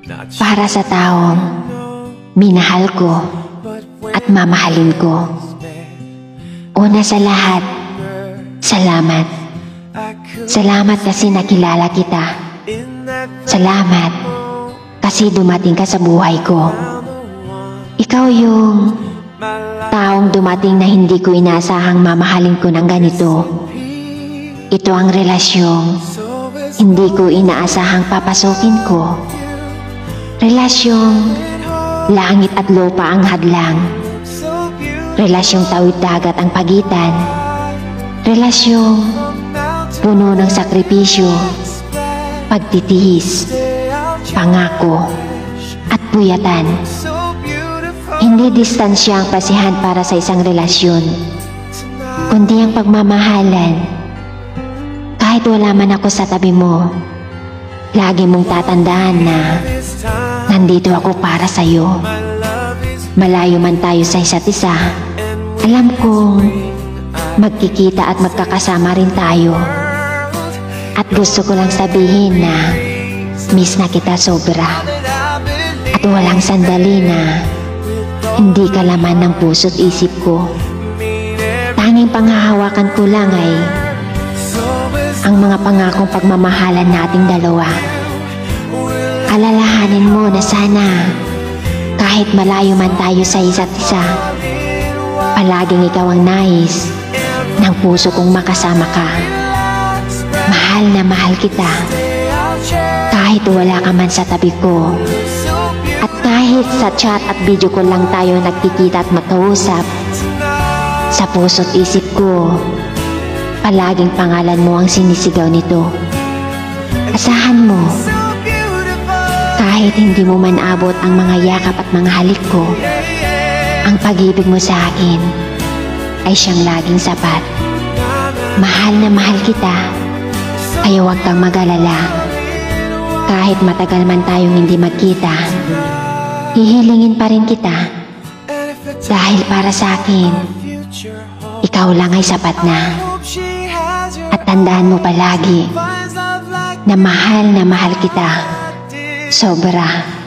para sa taong minahal ko at mamahalin ko. Una sa lahat, salamat. Salamat kasi nakilala kita. Salamat kasi dumating ka sa buhay ko. Ikaw yung taong dumating na hindi ko inaasahang mamahalin ko ng ganito. Ito ang relasyong hindi ko inaasahang papasukin ko. Relasyong langit at lupa ang hadlang. Relasyong tawid dagat ang pagitan. Relasyong puno ng sakripisyo, pagtitiis, pangako, at puyatan. Hindi distansya ang pasihan para sa isang relasyon, kundi ang pagmamahalan. Kahit wala man ako sa tabi mo, lagi mong tatandaan na nandito ako para sa'yo. Malayo man tayo sa isa't isa, alam kong magkikita at magkakasama rin tayo. At gusto ko lang sabihin na miss na kita sobra. At walang sandali na hindi ka laman ng puso't isip ko. Tanging panghahawakan ko lang ay ang mga pangakong pagmamahalan nating dalawa. Alalahanin mo na sana kahit malayo man tayo sa isa't isa, palaging ikaw ang nais ng puso kong makasama ka. Mahal na mahal kita kahit wala ka man sa tabi ko. At kahit sa chat at video ko lang tayo nagkikita at magkausap, sa puso't isip ko, palaging pangalan mo ang sinisigaw nito. Asahan mo, kahit hindi mo man abot ang mga yakap at mga halik ko, ang pag-ibig mo sa akin ay siyang laging sapat. Mahal na mahal kita, kaya huwag kang mag-alala. Kahit matagal man tayong hindi magkita, hihilingin pa rin kita. Dahil para sa akin, ikaw lang ay sapat na. At tandaan mo palagi na mahal kita sobra.